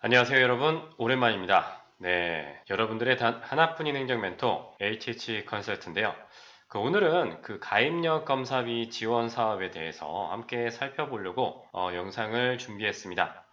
안녕하세요 여러분, 오랜만입니다. 네, 여러분들의 단 하나뿐인 행정 멘토 HH 컨설트인데요. 오늘은 가입력 검사비 지원 사업에 대해서 함께 살펴보려고 영상을 준비했습니다.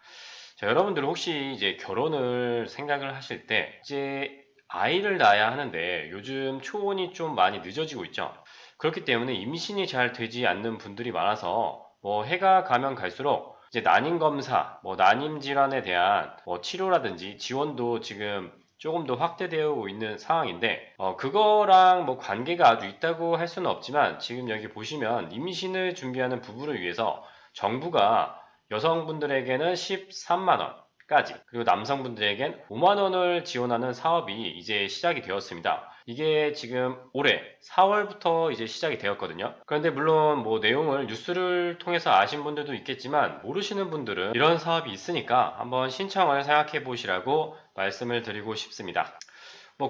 자, 여러분들 혹시 이제 결혼을 생각을 하실 때 이제 아이를 낳아야 하는데 요즘 초혼이 좀 많이 늦어지고 있죠. 그렇기 때문에 임신이 잘 되지 않는 분들이 많아서 해가 가면 갈수록 이제 난임 검사, 난임 질환에 대한 치료라든지 지원도 지금 조금 더 확대되어 있는 상황인데, 그거랑 관계가 아주 있다고 할 수는 없지만, 지금 여기 보시면 임신을 준비하는 부부를 위해서 정부가 여성분들에게는 13만 원까지, 그리고 남성분들에겐 5만 원을 지원하는 사업이 이제 시작이 되었습니다. 이게 지금 올해 4월부터 이제 시작이 되었거든요. 그런데 물론 내용을 뉴스를 통해서 아신 분들도 있겠지만 모르시는 분들은 이런 사업이 있으니까 한번 신청을 생각해 보시라고 말씀을 드리고 싶습니다.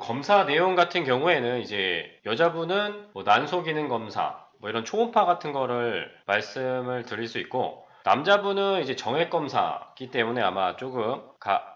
검사 내용 같은 경우에는 이제 여자분은 난소 기능 검사, 이런 초음파 같은 거를 말씀을 드릴 수 있고, 남자분은 이제 정액 검사기 때문에 아마 조금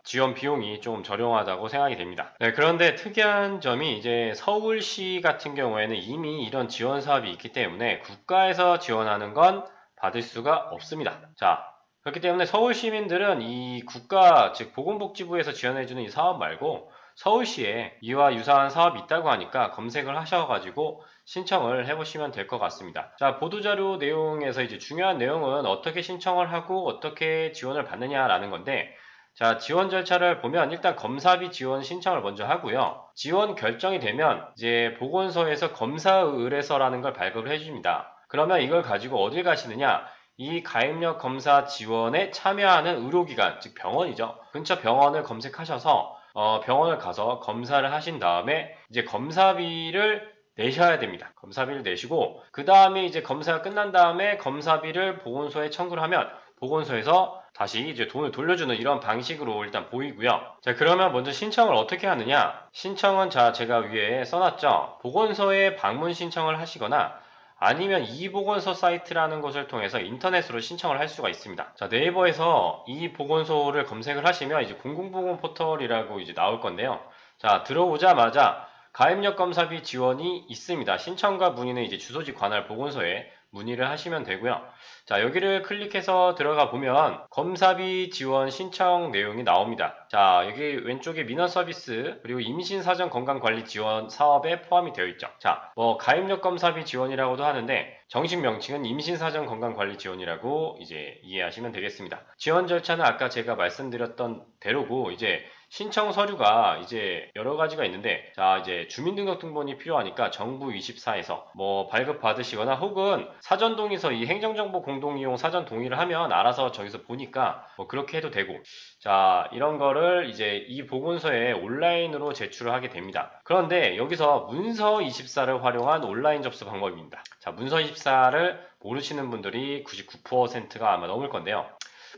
지원 비용이 좀 저렴하다고 생각이 됩니다. 네, 그런데 특이한 점이 이제 서울시 같은 경우에는 이미 이런 지원 사업이 있기 때문에 국가에서 지원하는 건 받을 수가 없습니다. 자, 그렇기 때문에 서울 시민들은 이 국가, 즉 보건복지부에서 지원해주는 이 사업 말고 서울시에 이와 유사한 사업이 있다고 하니까 검색을 하셔가지고 신청을 해보시면 될 것 같습니다. 자, 보도자료 내용에서 이제 중요한 내용은 어떻게 신청을 하고 어떻게 지원을 받느냐라는 건데, 자, 지원 절차를 보면 일단 검사비 지원 신청을 먼저 하고요. 지원 결정이 되면 이제 보건소에서 검사 의뢰서라는 걸 발급을 해줍니다. 그러면 이걸 가지고 어딜 가시느냐? 이 가입력 검사 지원에 참여하는 의료기관, 즉 병원이죠. 근처 병원을 검색하셔서 병원을 가서 검사를 하신 다음에 이제 검사비를 내셔야 됩니다. 검사비를 내시고 그 다음에 이제 검사가 끝난 다음에 검사비를 보건소에 청구를 하면 보건소에서 다시 이제 돈을 돌려주는 이런 방식으로 일단 보이고요. 자, 그러면 먼저 신청을 어떻게 하느냐? 신청은 제가 위에 써놨죠. 보건소에 방문 신청을 하시거나 아니면 이보건소 사이트라는 것을 통해서 인터넷으로 신청을 할 수가 있습니다. 자, 네이버에서 이 보건소를 검색을 하시면 이제 공공보건 포털이라고 이제 나올 건데요. 자, 들어오자마자 가입력 검사비 지원이 있습니다. 신청과 문의는 이제 주소지 관할 보건소에 문의를 하시면 되고요. 자, 여기를 클릭해서 들어가 보면 검사비 지원 신청 내용이 나옵니다. 자, 여기 왼쪽에 민원 서비스 그리고 임신 사전 건강 관리 지원 사업에 포함이 되어 있죠. 자, 가입력 검사비 지원이라고도 하는데 정식 명칭은 임신 사전 건강 관리 지원이라고 이제 이해하시면 되겠습니다. 지원 절차는 아까 제가 말씀드렸던 대로고 이제 신청 서류가 이제 여러 가지가 있는데, 자, 이제 주민등록등본이 필요하니까 정부24에서 발급 받으시거나 혹은 사전동의서 이 행정정보 공동이용 사전 동의를 하면 알아서 저기서 보니까 그렇게 해도 되고, 자, 이런 거를 이제 이 보건소에 온라인으로 제출을 하게 됩니다. 그런데 여기서 문서24를 활용한 온라인 접수 방법입니다. 자, 문서24를 모르시는 분들이 99%가 아마 넘을 건데요.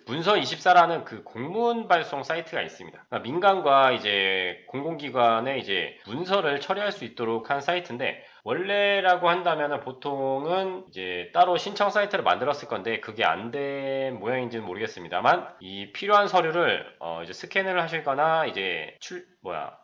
문서24라는 공문 발송 사이트가 있습니다. 그러니까 민간과 이제 공공기관에 이제 문서를 처리할 수 있도록 한 사이트인데, 원래라고 한다면 보통은 이제 따로 신청 사이트를 만들었을 건데 그게 안 된 모양인지는 모르겠습니다만, 이 필요한 서류를 이제 스캔을 하시거나 이제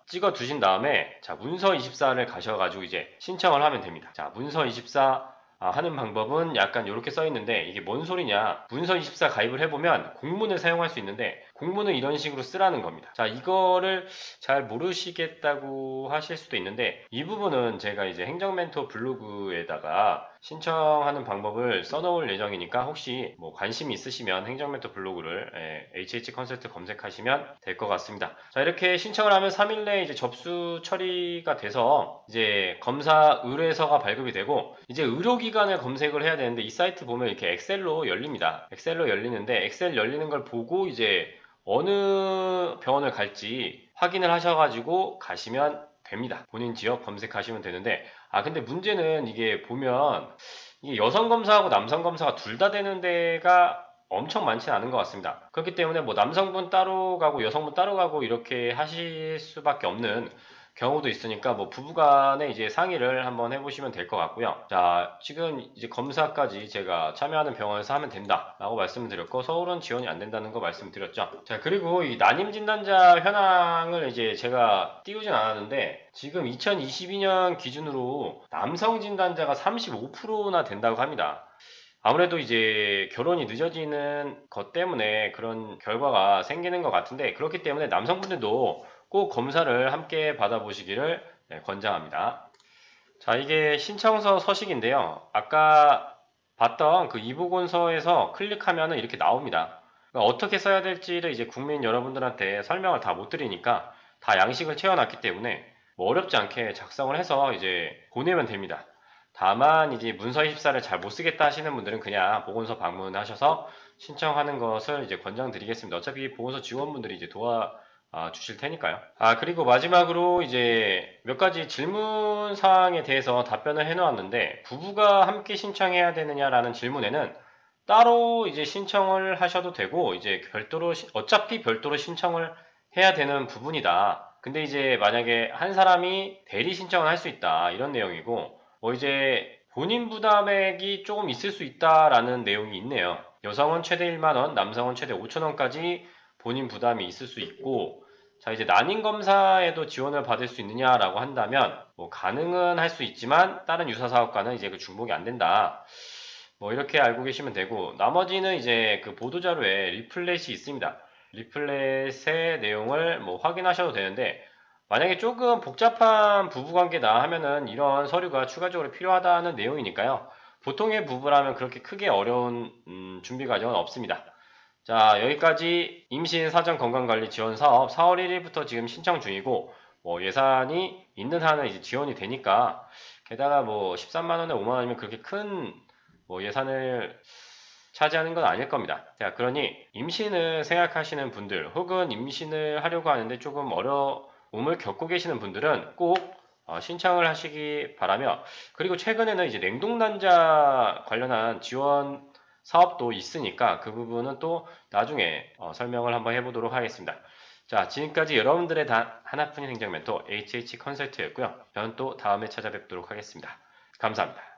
찍어 두신 다음에, 자, 문서24를 가셔가지고 이제 신청을 하면 됩니다. 자, 문서24 하는 방법은 약간 이렇게 써 있는데, 이게 뭔 소리냐? 문서24 가입을 해보면 공문을 사용할 수 있는데 공문을 이런 식으로 쓰라는 겁니다. 자, 이거를 잘 모르시겠다고 하실 수도 있는데, 이 부분은 제가 이제 행정멘토 블로그에다가 신청하는 방법을 써놓을 예정이니까 혹시 관심이 있으시면 행정멘토 블로그를 HH 컨설트 검색하시면 될 것 같습니다. 자, 이렇게 신청을 하면 3일 내에 이제 접수 처리가 돼서 이제 검사 의뢰서가 발급이 되고, 이제 의료기관을 검색을 해야 되는데 이 사이트 보면 이렇게 엑셀로 열립니다. 엑셀로 열리는데 엑셀 열리는 걸 보고 이제 어느 병원을 갈지 확인을 하셔가지고 가시면 됩니다. 본인 지역 검색하시면 되는데, 근데 문제는 이게 보면 이게 여성 검사하고 남성 검사가 둘 다 되는 데가 엄청 많지는 않은 것 같습니다. 그렇기 때문에 남성분 따로 가고 여성분 따로 가고 이렇게 하실 수밖에 없는 경우도 있으니까 뭐 부부간에 이제 상의를 한번 해보시면 될 것 같고요. 자, 지금 이제 검사까지 제가 참여하는 병원에서 하면 된다라고 말씀을 드렸고 서울은 지원이 안 된다는 거 말씀드렸죠. 자, 그리고 이 난임 진단자 현황을 이제 제가 띄우진 않았는데 지금 2022년 기준으로 남성 진단자가 35%나 된다고 합니다. 아무래도 이제 결혼이 늦어지는 것 때문에 그런 결과가 생기는 것 같은데 그렇기 때문에 남성분들도 꼭 검사를 함께 받아보시기를 권장합니다. 자, 이게 신청서 서식인데요. 아까 봤던 그 이보건서에서 클릭하면은 이렇게 나옵니다. 그러니까 어떻게 써야 될지를 이제 국민 여러분들한테 설명을 다 못 드리니까 다 양식을 채워놨기 때문에 뭐 어렵지 않게 작성을 해서 이제 보내면 됩니다. 다만 이제 문서 입사를 잘 못 쓰겠다 하시는 분들은 그냥 보건소 방문하셔서 신청하는 것을 이제 권장드리겠습니다. 어차피 보건소 직원분들이 이제 주실 테니까요. 그리고 마지막으로 이제 몇 가지 질문 사항에 대해서 답변을 해 놓았는데, 부부가 함께 신청해야 되느냐라는 질문에는 따로 이제 신청을 하셔도 되고, 이제 별도로, 어차피 별도로 신청을 해야 되는 부분이다. 근데 이제 만약에 한 사람이 대리 신청을 할 수 있다. 이런 내용이고, 뭐 이제 본인 부담액이 조금 있을 수 있다라는 내용이 있네요. 여성은 최대 1만 원, 남성은 최대 5천 원까지 본인 부담이 있을 수 있고, 자, 이제 난임 검사에도 지원을 받을 수 있느냐라고 한다면, 뭐 가능은 할 수 있지만 다른 유사 사업과는 이제 그 중복이 안 된다. 뭐 이렇게 알고 계시면 되고, 나머지는 이제 그 보도 자료에 리플렛이 있습니다. 리플렛의 내용을 뭐 확인하셔도 되는데, 만약에 조금 복잡한 부부관계다 하면은 이런 서류가 추가적으로 필요하다는 내용이니까요. 보통의 부부라면 그렇게 크게 어려운 준비 과정은 없습니다. 자, 여기까지 임신 사전 건강관리 지원 사업 4월 1일부터 지금 신청 중이고, 뭐 예산이 있는 한은 이제 지원이 되니까, 게다가 뭐 13만 원에 5만 원이면 그렇게 큰 뭐 예산을 차지하는 건 아닐 겁니다. 자, 그러니 임신을 생각하시는 분들, 혹은 임신을 하려고 하는데 조금 어려움을 겪고 계시는 분들은 꼭 신청을 하시기 바라며, 그리고 최근에는 이제 냉동난자 관련한 지원 사업도 있으니까 그 부분은 또 나중에 설명을 한번 해보도록 하겠습니다. 자, 지금까지 여러분들의 하나뿐인 행정 멘토 HH 컨설트였고요. 저는 또 다음에 찾아뵙도록 하겠습니다. 감사합니다.